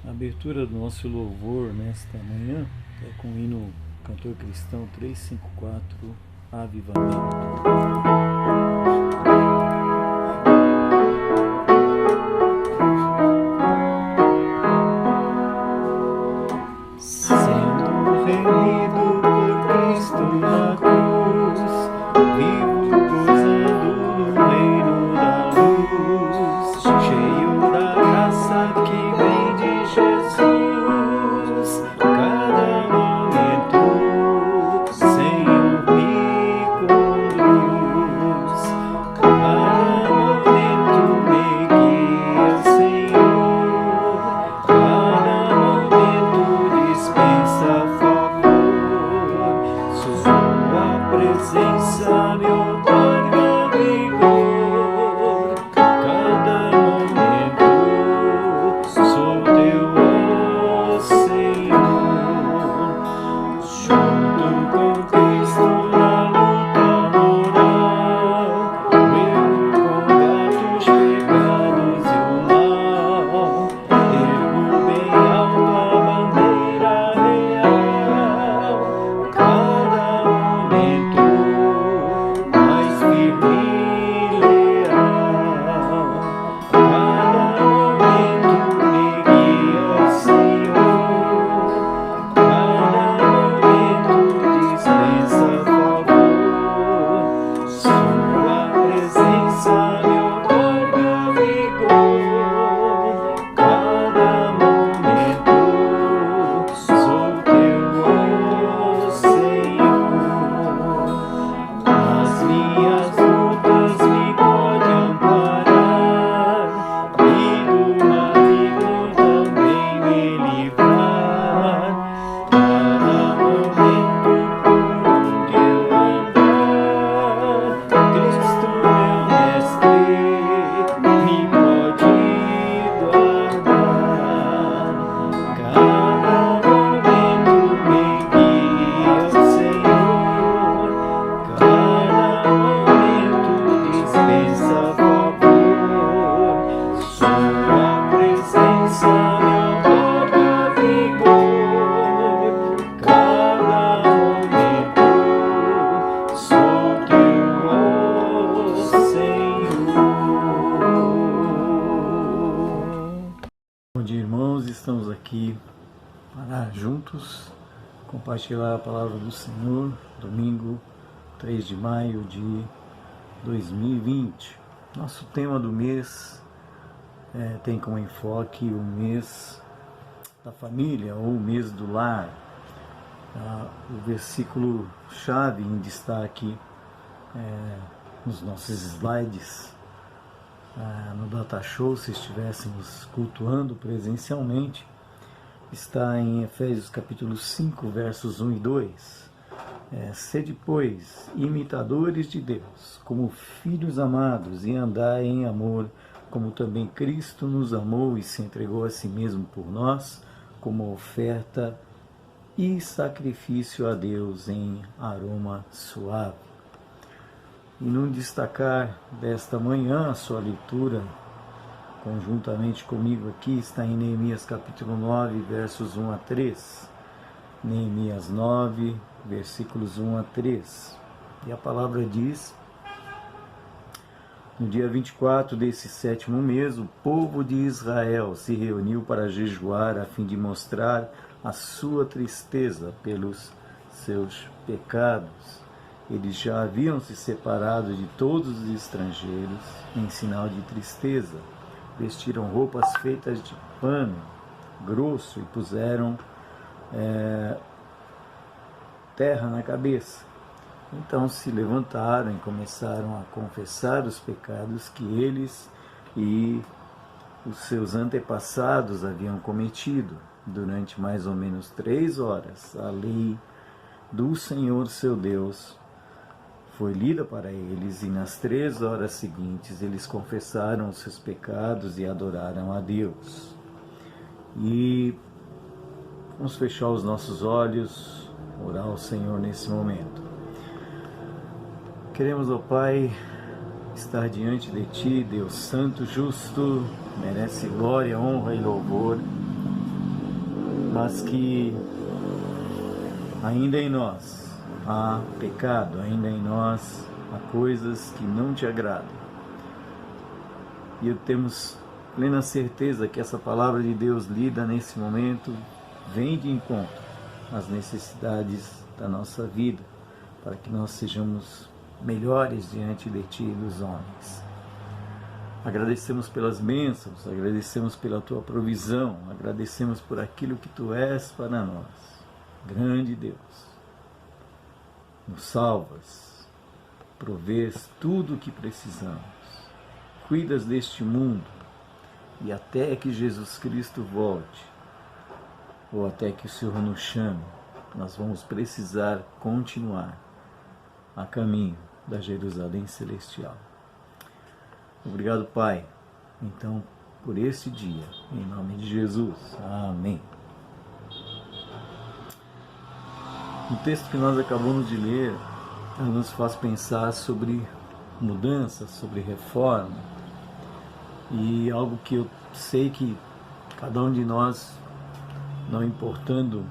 A abertura do nosso louvor nesta manhã é com o hino Cantor Cristão 354, Avivamento. Sendo remido por Cristo na cruz, vivo gozando no reino da luz, cheio da graça que vem de Jesus. Cada momento Senhor me conduz, cada momento me guia, Senhor, cada momento dispensa favor, sua presença me otorga vigor. Cada momento sou teu, ó Senhor, junto com Cristo na luta moral, eu combato os pecados e o mal, ergo bem alto a bandeira real. Cada momento mais firme e leal, cada momento me guia, Senhor, cada momento dispensa favor, sua presença me otorga vigor. Cada momento sou teu, ó Senhor, nas minhas lutas me pode amparar e do maligno também me livrar. Cada momento por onde eu andar, Cristo meu mestre me pode guardar. Cada momento me guia, Senhor, cada momento dispensa favor, sua presença me otorga vigor. Cada momento sou teu, ó Senhor. Bom dia, irmãos, estamos aqui para juntos compartilhar a palavra do Senhor, domingo 3 de maio de 2020. Nosso tema do mês tem como enfoque o mês da família ou o mês do lar. O versículo chave em destaque nos nossos slides no Data Show, se estivéssemos cultuando presencialmente, está em Efésios capítulo 5, versos 1 e 2. Sede, pois, imitadores de Deus, como filhos amados, e andai em amor, como também Cristo nos amou e se entregou a si mesmo por nós, como oferta e sacrifício a Deus em aroma suave. E no destacar desta manhã, a sua leitura, conjuntamente comigo aqui, está em Neemias capítulo 9, versos 1 a 3. Neemias 9, versículos 1 a 3. E a palavra diz: no dia 24 desse 7º mês, o povo de Israel se reuniu para jejuar a fim de mostrar a sua tristeza pelos seus pecados. Eles já haviam se separado de todos os estrangeiros em sinal de tristeza. Vestiram roupas feitas de pano grosso e puseram terra na cabeça. Então se levantaram e começaram a confessar os pecados que eles e os seus antepassados haviam cometido. Durante mais ou menos 3 horas, a lei do Senhor seu Deus foi lida para eles, e nas 3 horas seguintes eles confessaram os seus pecados e adoraram a Deus. E vamos fechar os nossos olhos, orar ao Senhor nesse momento. Queremos, ó Pai, estar diante de Ti, Deus Santo, justo, merece glória, honra e louvor. mas que ainda em nós há pecado, ainda em nós há coisas que não te agradam. E temos plena certeza que essa palavra de Deus lida nesse momento vem de encontro às necessidades da nossa vida, para que nós sejamos melhores diante de Ti e dos homens. Agradecemos pelas bênçãos, agradecemos pela Tua provisão, agradecemos por aquilo que Tu és para nós. Grande Deus, nos salvas, provês tudo o que precisamos, cuidas deste mundo e até que Jesus Cristo volte, ou até que o Senhor nos chame, nós vamos precisar continuar a caminho da Jerusalém Celestial. Obrigado, Pai, então, por este dia, em nome de Jesus. Amém. O texto que nós acabamos de ler nos faz pensar sobre mudança, sobre reforma, e algo que eu sei que cada um de nós, não importando,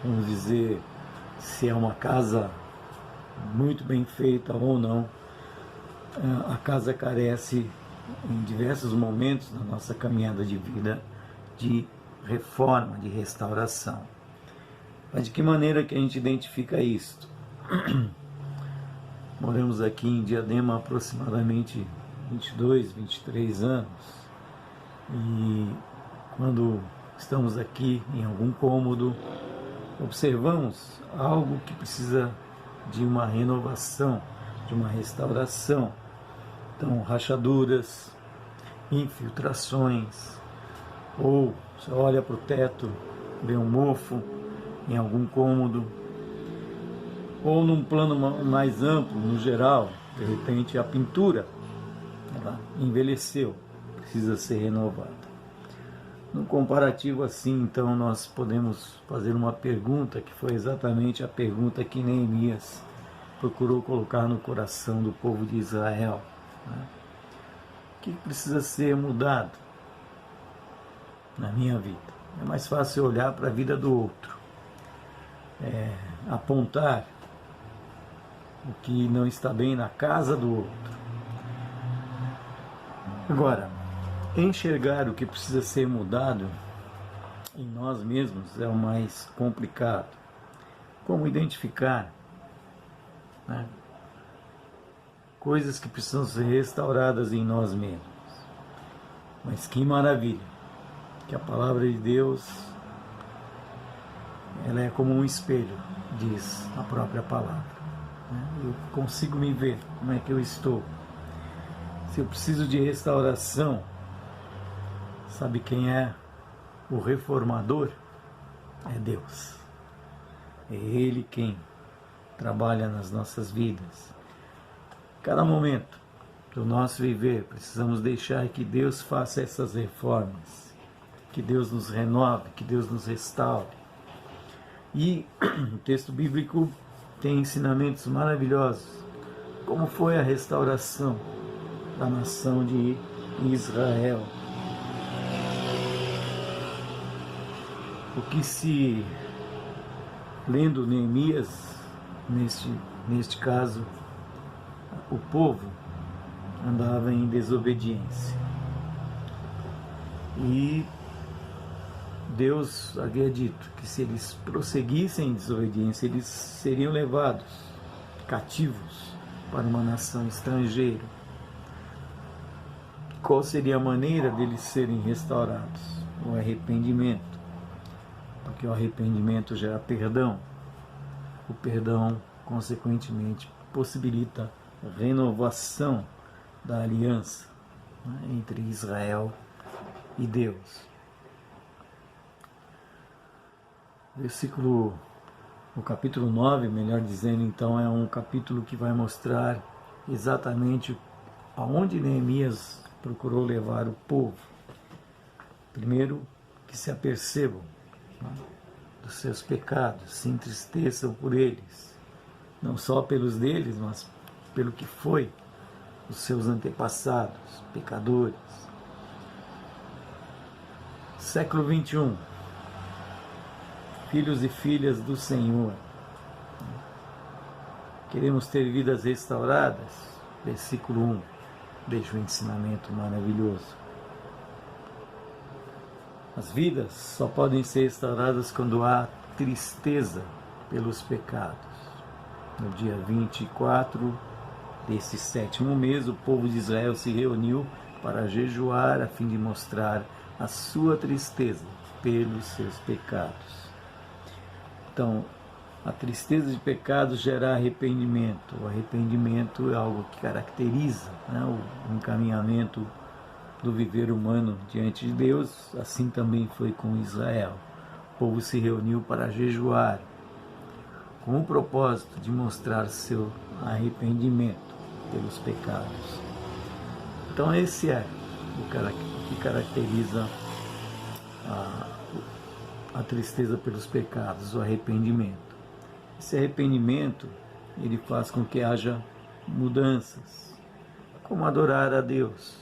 vamos dizer, se é uma casa muito bem feita ou não, a casa carece em diversos momentos da nossa caminhada de vida de reforma, de restauração. Mas de que maneira que a gente identifica isto? Moramos aqui em Diadema há aproximadamente 22, 23 anos, e quando estamos aqui em algum cômodo, observamos algo que precisa de uma renovação, de uma restauração. Então, rachaduras, infiltrações, ou você olha para o teto, vê um mofo em algum cômodo, ou num plano mais amplo, no geral, de repente a pintura ela envelheceu, precisa ser renovada. Num comparativo assim, então, nós podemos fazer uma pergunta, que foi exatamente a pergunta que Neemias procurou colocar no coração do povo de Israel. O que precisa ser mudado na minha vida? É mais fácil olhar para a vida do outro, apontar o que não está bem na casa do outro. Agora, enxergar o que precisa ser mudado em nós mesmos é o mais complicado. Como identificar, né, coisas que precisam ser restauradas em nós mesmos? Mas que maravilha, que a palavra de Deus, ela é como um espelho, diz a própria palavra. Eu consigo me ver como é que eu estou. Se eu preciso de restauração, sabe quem é o reformador? É Deus. É Ele quem trabalha nas nossas vidas. Cada momento do nosso viver, precisamos deixar que Deus faça essas reformas, que Deus nos renove, que Deus nos restaure. E o texto bíblico tem ensinamentos maravilhosos, como foi a restauração da nação de Israel. O que se, lendo Neemias, neste caso, o povo andava em desobediência. E Deus havia dito que se eles prosseguissem em desobediência, eles seriam levados cativos para uma nação estrangeira. Qual seria a maneira deles serem restaurados? O arrependimento. Porque o arrependimento gera perdão. O perdão, consequentemente, possibilita a renovação da aliança, né, entre Israel e Deus. O capítulo 9, melhor dizendo, então, é um capítulo que vai mostrar exatamente aonde Neemias procurou levar o povo. Primeiro, que se apercebam, né, dos seus pecados, se entristeçam por eles, não só pelos deles, mas pelo que foi os seus antepassados, pecadores. Século XXI, filhos e filhas do Senhor. Queremos ter vidas restauradas? Versículo 1, deixa o ensinamento maravilhoso. As vidas só podem ser restauradas quando há tristeza pelos pecados. No dia 24 desse 7º mês, o povo de Israel se reuniu para jejuar a fim de mostrar a sua tristeza pelos seus pecados. Então, a tristeza de pecados gera arrependimento. O arrependimento é algo que caracteriza, né, o encaminhamento do viver humano diante de Deus. Assim também foi com Israel. O povo se reuniu para jejuar, com o propósito de mostrar seu arrependimento pelos pecados. Então esse é o que caracteriza a tristeza pelos pecados, o arrependimento. Esse arrependimento, ele faz com que haja mudanças, como adorar a Deus,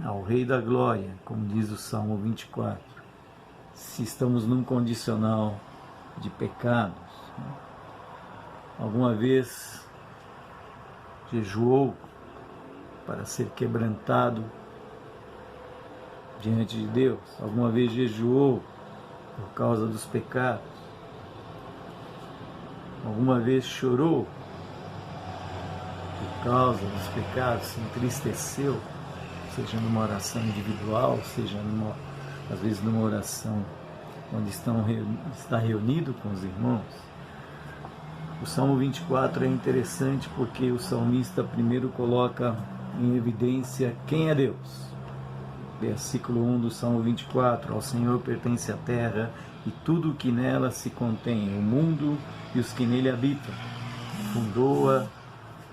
ao Rei da Glória, como diz o Salmo 24. Se estamos num condicional de pecados, alguma vez jejuou para ser quebrantado diante de Deus? Alguma vez jejuou por causa dos pecados? Alguma vez chorou por causa dos pecados, se entristeceu, seja numa oração individual, seja às vezes numa oração onde está reunido com os irmãos? O Salmo 24 é interessante porque o salmista primeiro coloca em evidência quem é Deus. Versículo 1 do Salmo 24: ao Senhor pertence a terra e tudo o que nela se contém, o mundo e os que nele habitam. Fundou-a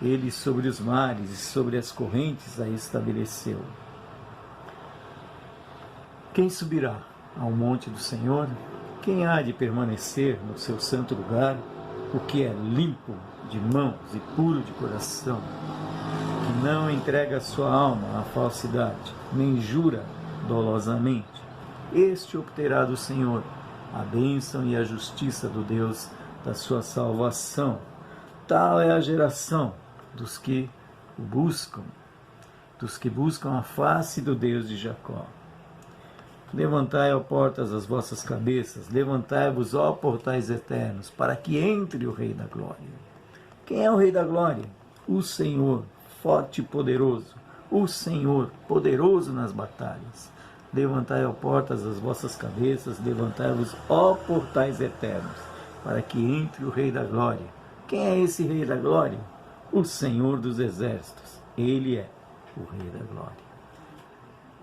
ele sobre os mares e sobre as correntes a estabeleceu. Quem subirá ao monte do Senhor? Quem há de permanecer no seu santo lugar? O que é limpo de mãos e puro de coração, que não entrega a sua alma à falsidade, nem jura dolosamente, este obterá do Senhor a bênção e a justiça do Deus da sua salvação. Tal é a geração dos que o buscam, dos que buscam a face do Deus de Jacó. Levantai, ó portas, as vossas cabeças, levantai-vos, ó portais eternos, para que entre o Rei da Glória. Quem é o Rei da Glória? O Senhor, forte e poderoso, o Senhor, poderoso nas batalhas. Levantai, ó portas, as vossas cabeças, levantai-vos, ó portais eternos, para que entre o Rei da Glória. Quem é esse Rei da Glória? O Senhor dos Exércitos. Ele é o Rei da Glória.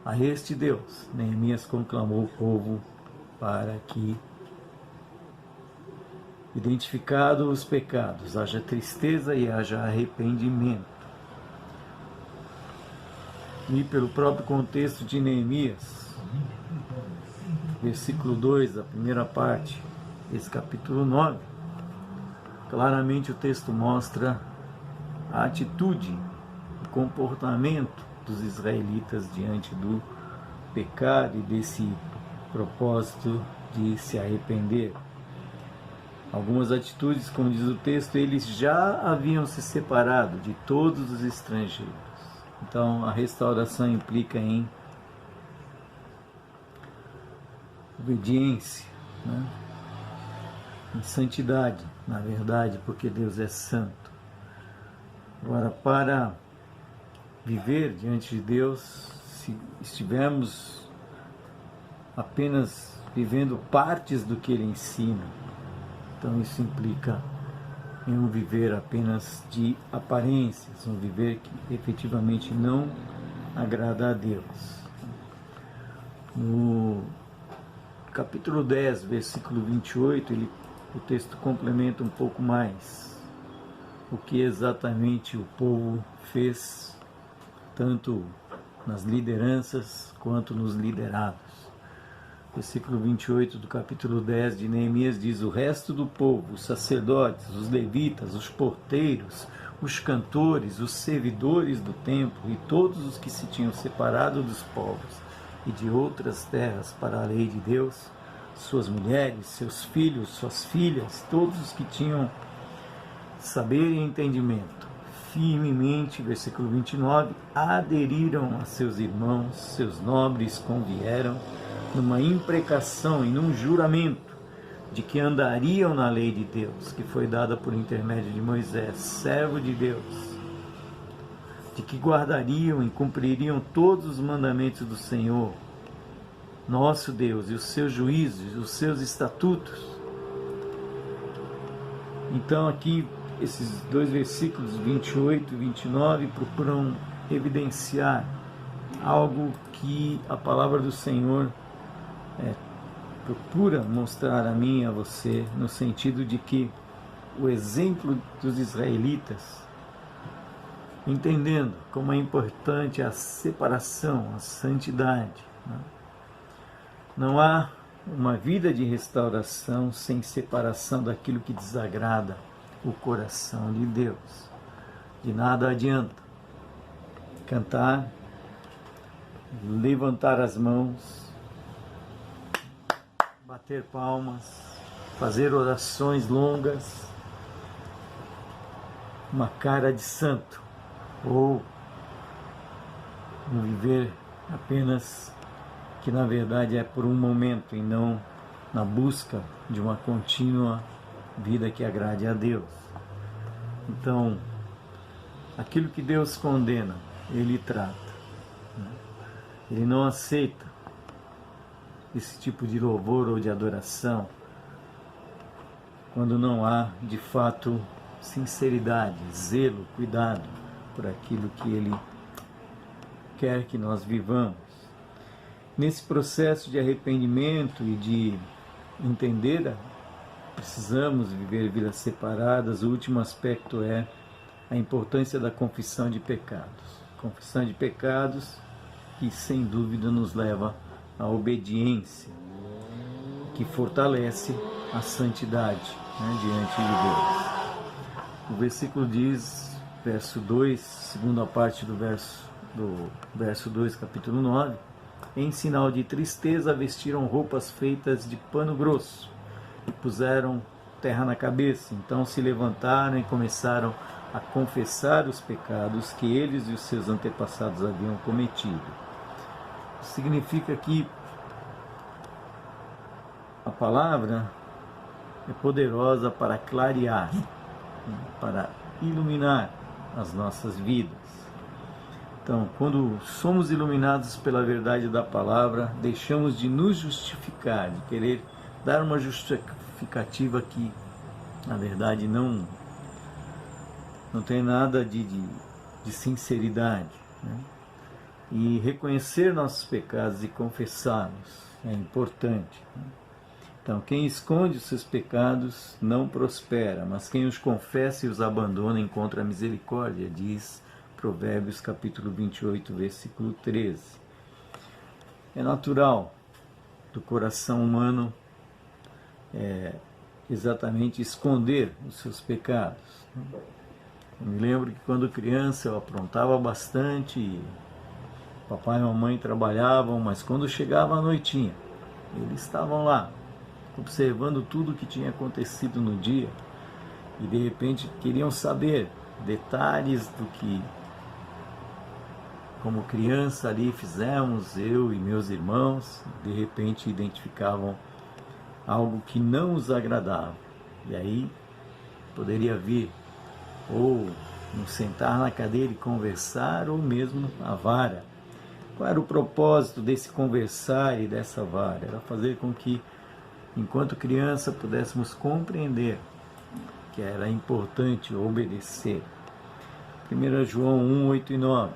A este Deus, Neemias conclamou o povo para que, identificados os pecados, haja tristeza e haja arrependimento. E pelo próprio contexto de Neemias, versículo 2, a primeira parte, esse capítulo 9, claramente o texto mostra a atitude, o comportamento dos israelitas diante do pecado e desse propósito de se arrepender. Algumas atitudes, como diz o texto, eles já haviam se separado de todos os estrangeiros. Então a restauração implica em obediência, né? Em santidade, na verdade, porque Deus é santo. Agora, para viver diante de Deus, se estivermos apenas vivendo partes do que Ele ensina, então isso implica em um viver apenas de aparências, um viver que efetivamente não agrada a Deus. No capítulo 10, versículo 28, o texto complementa um pouco mais o que exatamente o povo fez, tanto nas lideranças quanto nos liderados. Versículo 28 do capítulo 10 de Neemias diz: o resto do povo, os sacerdotes, os levitas, os porteiros, os cantores, os servidores do templo e todos os que se tinham separado dos povos e de outras terras para a lei de Deus, suas mulheres, seus filhos, suas filhas, todos os que tinham saber e entendimento, firmemente, versículo 29, aderiram a seus irmãos, seus nobres convieram numa imprecação e num juramento de que andariam na lei de Deus, que foi dada por intermédio de Moisés, servo de Deus, de que guardariam e cumpririam todos os mandamentos do Senhor, nosso Deus, e os seus juízos, os seus estatutos. Então aqui, esses dois versículos, 28 e 29, procuram evidenciar algo que a palavra do Senhor procura mostrar a mim e a você, no sentido de que o exemplo dos israelitas, entendendo como é importante a separação, a santidade, né? Não há uma vida de restauração sem separação daquilo que desagrada o coração de Deus. De nada adianta cantar, levantar as mãos, bater palmas, fazer orações longas, uma cara de santo, ou um viver apenas que na verdade é por um momento e não na busca de uma contínua vida que agrade a Deus. Então, aquilo que Deus condena, Ele trata, né? Ele não aceita esse tipo de louvor ou de adoração quando não há, de fato, sinceridade, zelo, cuidado por aquilo que Ele quer que nós vivamos. Nesse processo de arrependimento e de entender, precisamos viver vidas separadas. O último aspecto é a importância da confissão de pecados. Confissão de pecados que, sem dúvida, nos leva à obediência, que fortalece a santidade, né, diante de Deus. O versículo diz, verso 2, segunda parte do verso 2, capítulo 9, em sinal de tristeza vestiram roupas feitas de pano grosso e puseram terra na cabeça. Então se levantaram e começaram a confessar os pecados que eles e os seus antepassados haviam cometido. Significa que a palavra é poderosa para clarear, para iluminar as nossas vidas. Então, quando somos iluminados pela verdade da palavra, deixamos de nos justificar, de querer dar uma justificativa que, na verdade, não tem nada de sinceridade, né? E reconhecer nossos pecados e confessá-los é importante, né? Então, quem esconde os seus pecados não prospera, mas quem os confessa e os abandona encontra a misericórdia, diz Provérbios capítulo 28, versículo 13. É natural do coração humano exatamente esconder os seus pecados. Eu me lembro que quando criança eu aprontava bastante, papai e mamãe trabalhavam, mas quando chegava a noitinha, eles estavam lá, observando tudo o que tinha acontecido no dia, e de repente queriam saber detalhes do que, como criança ali fizemos, eu e meus irmãos. De repente identificavam algo que não os agradava, e aí poderia vir ou nos sentar na cadeira e conversar, ou mesmo a vara. Qual era o propósito desse conversar e dessa vara? Era fazer com que, enquanto criança, pudéssemos compreender que era importante obedecer. 1 João 1, 8 e 9.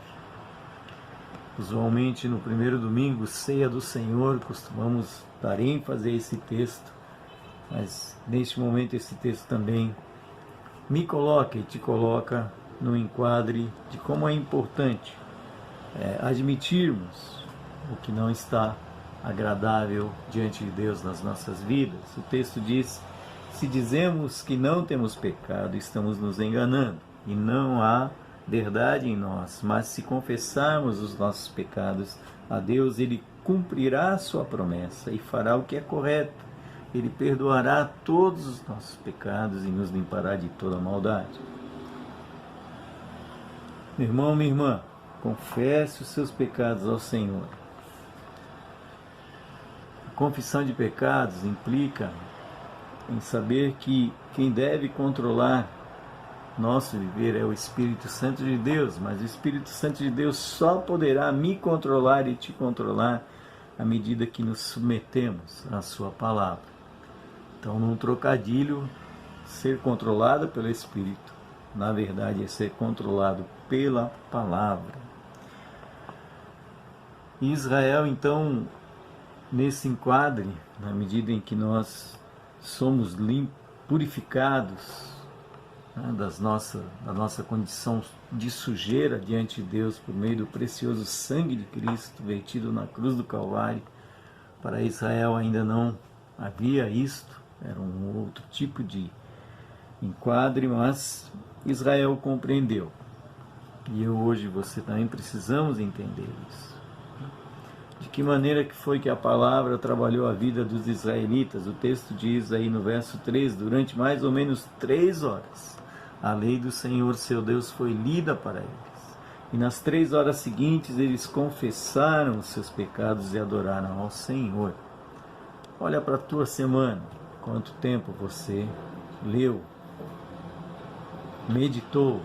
Usualmente no primeiro domingo, ceia do Senhor, costumamos dar ênfase a esse texto, mas neste momento esse texto também me coloca e te coloca no enquadre de como é importante admitirmos o que não está agradável diante de Deus nas nossas vidas. O texto diz: se dizemos que não temos pecado, estamos nos enganando e não há verdade em nós. Mas se confessarmos os nossos pecados a Deus, Ele cumprirá a sua promessa e fará o que é correto Ele perdoará todos os nossos pecados e nos limpará de toda maldade. Meu irmão, minha irmã, confesse os seus pecados ao Senhor. A confissão de pecados implica em saber que quem deve controlar nosso viver é o Espírito Santo de Deus, mas o Espírito Santo de Deus só poderá me controlar e te controlar à medida que nos submetemos à sua palavra. Então, num trocadilho, ser controlado pelo Espírito, na verdade, é ser controlado pela palavra. Israel, então, nesse enquadre, na medida em que nós somos purificados, né, da nossa condição de sujeira diante de Deus por meio do precioso sangue de Cristo vertido na cruz do Calvário. Para Israel ainda não havia isto, era um outro tipo de enquadre, mas Israel compreendeu. E eu hoje, você também precisamos entender isso. De que maneira que foi que a palavra trabalhou a vida dos israelitas? O texto diz aí no verso 3, durante mais ou menos 3 horas, a lei do Senhor seu Deus foi lida para eles. E nas 3 horas seguintes eles confessaram os seus pecados e adoraram ao Senhor. Olha para a tua semana, quanto tempo você leu, meditou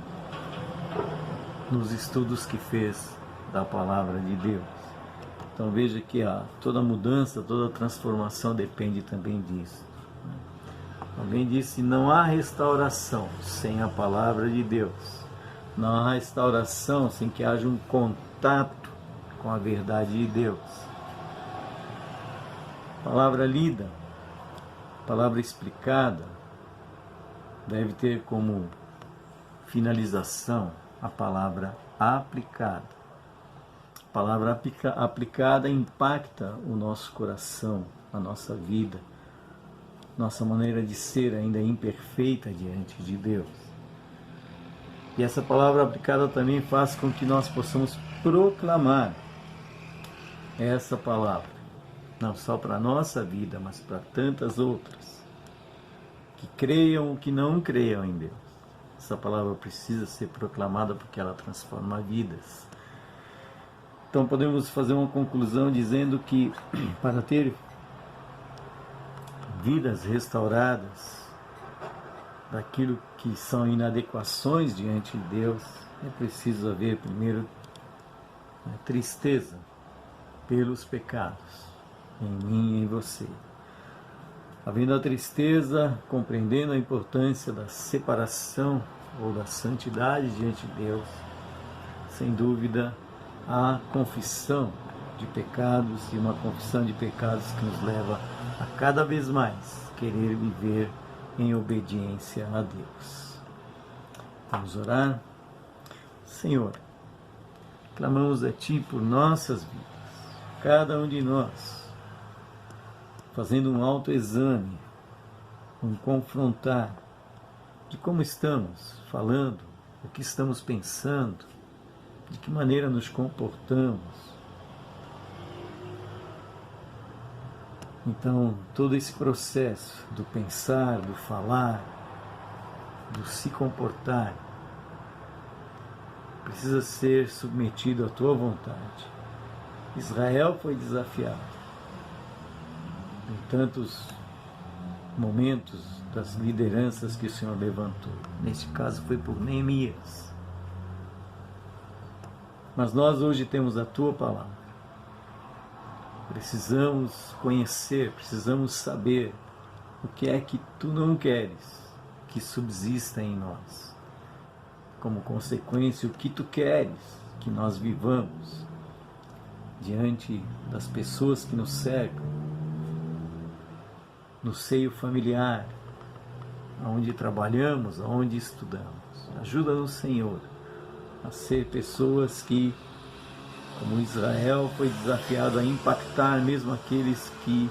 nos estudos que fez da palavra de Deus. Então veja que toda mudança, toda transformação depende também disso. Alguém disse, não há restauração sem a palavra de Deus. Não há restauração sem que haja um contato com a verdade de Deus. Palavra lida, palavra explicada, deve ter como finalização a palavra aplicada. A palavra aplicada impacta o nosso coração, a nossa vida, nossa maneira de ser ainda imperfeita diante de Deus. E essa palavra aplicada também faz com que nós possamos proclamar essa palavra, não só para a nossa vida, mas para tantas outras, que creiam ou que não creiam em Deus. Essa palavra precisa ser proclamada porque ela transforma vidas. Então podemos fazer uma conclusão dizendo que para ter vidas restauradas daquilo que são inadequações diante de Deus, é preciso haver primeiro tristeza pelos pecados em mim e em você. Havendo a tristeza, compreendendo a importância da separação ou da santidade diante de Deus, sem dúvida a confissão de pecados, e uma confissão de pecados que nos leva a cada vez mais querer viver em obediência a Deus. Vamos orar? Senhor, clamamos a Ti por nossas vidas, cada um de nós, fazendo um autoexame, um confrontar de como estamos falando, o que estamos pensando, de que maneira nos comportamos. Então, todo esse processo do pensar, do falar, do se comportar, precisa ser submetido à Tua vontade. Israel foi desafiado em tantos momentos das lideranças que o Senhor levantou. Neste caso foi por Neemias. Mas nós hoje temos a Tua palavra. Precisamos conhecer, precisamos saber o que é que Tu não queres que subsista em nós. Como consequência, o que Tu queres que nós vivamos diante das pessoas que nos cercam, no seio familiar, onde trabalhamos, onde estudamos. Ajuda-nos, Senhor, a ser pessoas que, como Israel foi desafiado a impactar mesmo aqueles que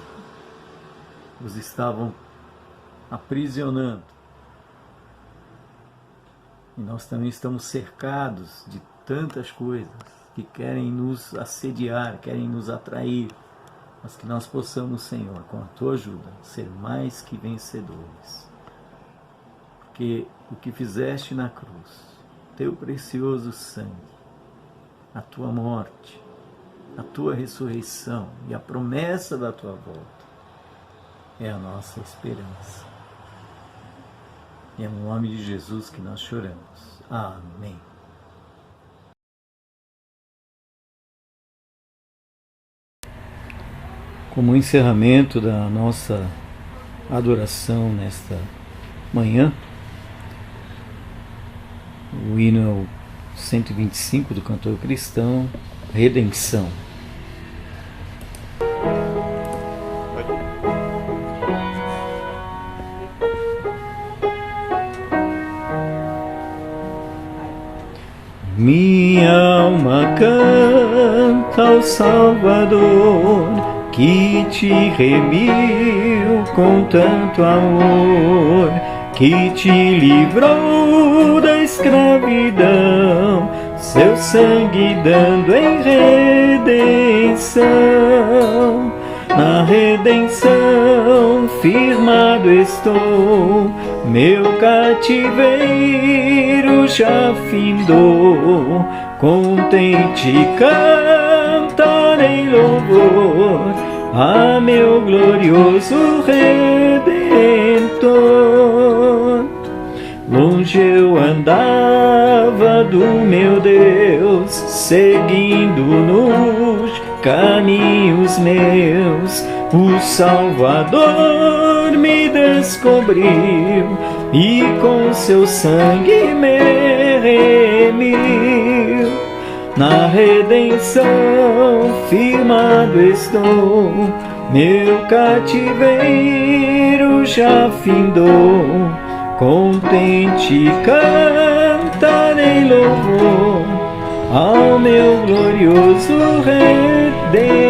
os estavam aprisionando. E nós também estamos cercados de tantas coisas que querem nos assediar, querem nos atrair mas que nós possamos, Senhor, com a Tua ajuda, ser mais que vencedores. Porque o que fizeste na cruz, Teu precioso sangue, a Tua morte, a Tua ressurreição e a promessa da Tua volta é a nossa esperança. E é no nome de Jesus que nós choramos. Amém. Como encerramento da nossa adoração nesta manhã, o hino é o 125 do cantor cristão, Redenção. Minha alma canta ao Salvador, que te remiu com tanto amor, que te livrou da escravidão, seu sangue dando em redenção. Na redenção firmado estou, meu cativeiro já findou, contente cantarei louvor a meu glorioso Redentor. Longe eu andava do meu Deus, seguindo nos caminhos meus, o Salvador me descobriu e com seu sangue me remiu. Na redenção firmado estou, meu cativeiro já findou, contente cantarei louvor ao meu glorioso Redentor.